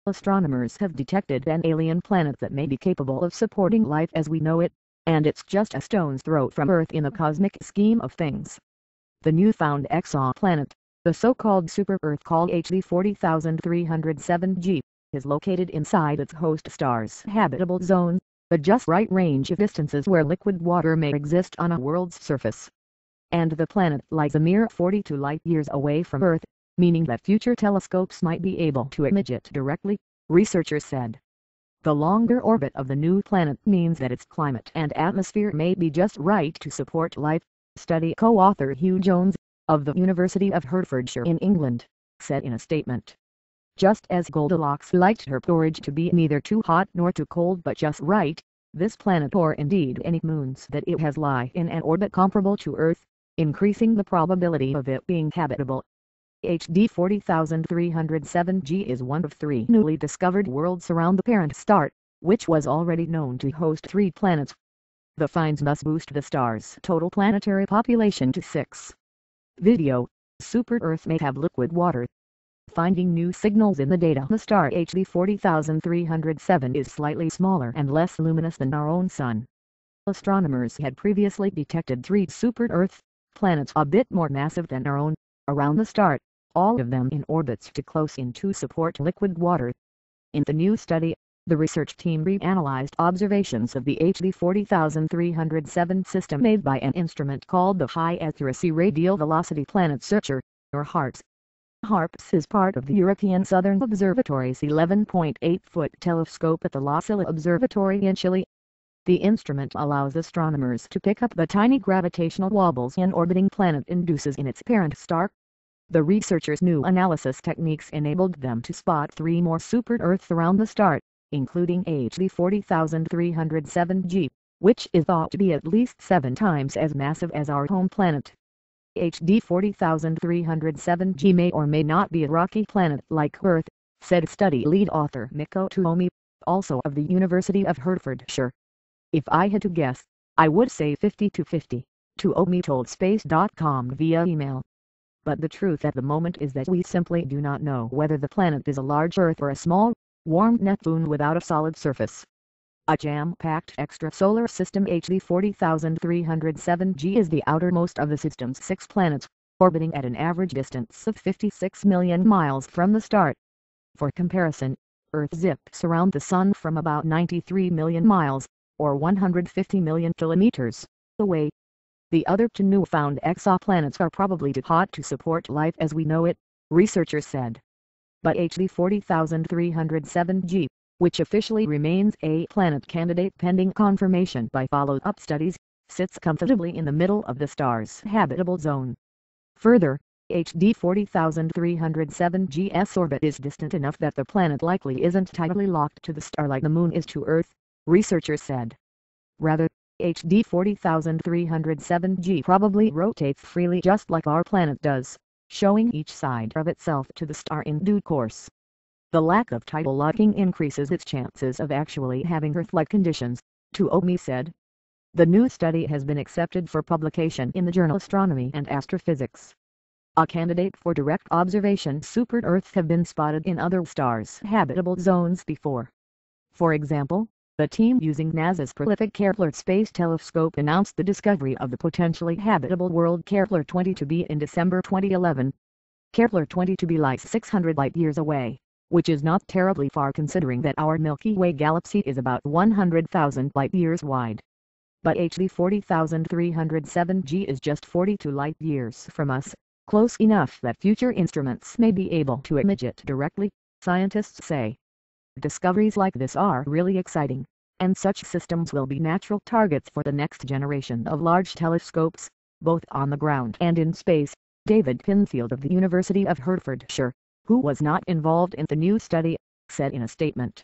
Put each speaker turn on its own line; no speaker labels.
Astronomers have detected an alien planet that may be capable of supporting life as we know it, and it's just a stone's throw from Earth in the cosmic scheme of things. The newfound exoplanet, the so-called super-Earth called HD 40307G, is located inside its host star's habitable zone, the just right range of distances where liquid water may exist on a world's surface. And the planet lies a mere 42 light-years away from Earth, meaning that future telescopes might be able to image it directly, researchers said. The longer orbit of the new planet means that its climate and atmosphere may be just right to support life, study co-author Hugh Jones, of the University of Hertfordshire in England, said in a statement. Just as Goldilocks liked her porridge to be neither too hot nor too cold but just right, this planet or indeed any moons that it has lie in an orbit comparable to Earth, increasing the probability of it being habitable. HD 40307G is one of 3 newly discovered worlds around the parent star, which was already known to host 3 planets. The finds thus boost the star's total planetary population to 6. Video: Super-Earth may have liquid water. Finding new signals in the data. The star HD 40307 is slightly smaller and less luminous than our own Sun. Astronomers had previously detected 3 super-Earth planets a bit more massive than our own, around the star, all of them in orbits too close in to support liquid water. In the new study, the research team reanalyzed observations of the HD 40307 system made by an instrument called the High Accuracy Radial Velocity Planet Searcher, or HARPS. HARPS is part of the European Southern Observatory's 11.8-foot telescope at the La Silla Observatory in Chile. The instrument allows astronomers to pick up the tiny gravitational wobbles an orbiting planet induces in its parent star. The researchers' new analysis techniques enabled them to spot 3 more super-Earths around the star, including HD 40307G, which is thought to be at least 7 times as massive as our home planet. HD 40307G may or may not be a rocky planet like Earth, said study lead author Mikko Tuomi, also of the University of Hertfordshire. If I had to guess, I would say 50-50, Tuomi told Space.com via email. But the truth at the moment is that we simply do not know whether the planet is a large Earth or a small, warm Neptune without a solid surface. A jam-packed extrasolar system HD 40307G is the outermost of the system's 6 planets, orbiting at an average distance of 56 million miles from the star. For comparison, Earth zips around the Sun from about 93 million miles, or 150 million kilometers, away. The other 2 newfound exoplanets are probably too hot to support life as we know it, researchers said. But HD 40307G, which officially remains a planet candidate pending confirmation by follow-up studies, sits comfortably in the middle of the star's habitable zone. Further, HD 40307G's orbit is distant enough that the planet likely isn't tightly locked to the star like the Moon is to Earth, researchers said. Rather, HD 40307G probably rotates freely just like our planet does, showing each side of itself to the star in due course. The lack of tidal locking increases its chances of actually having Earth-like conditions, Tuomi said. The new study has been accepted for publication in the journal Astronomy and Astrophysics. A candidate for direct observation super-Earths have been spotted in other stars' habitable zones before. For example, the team using NASA's prolific Kepler Space Telescope announced the discovery of the potentially habitable world Kepler 22b in December 2011. Kepler 22b lies 600 light-years away, which is not terribly far considering that our Milky Way galaxy is about 100,000 light-years wide. But HD 40307G is just 42 light-years from us, close enough that future instruments may be able to image it directly, scientists say. Discoveries like this are really exciting, and such systems will be natural targets for the next generation of large telescopes, both on the ground and in space, David Pinfield of the University of Hertfordshire, who was not involved in the new study, said in a statement.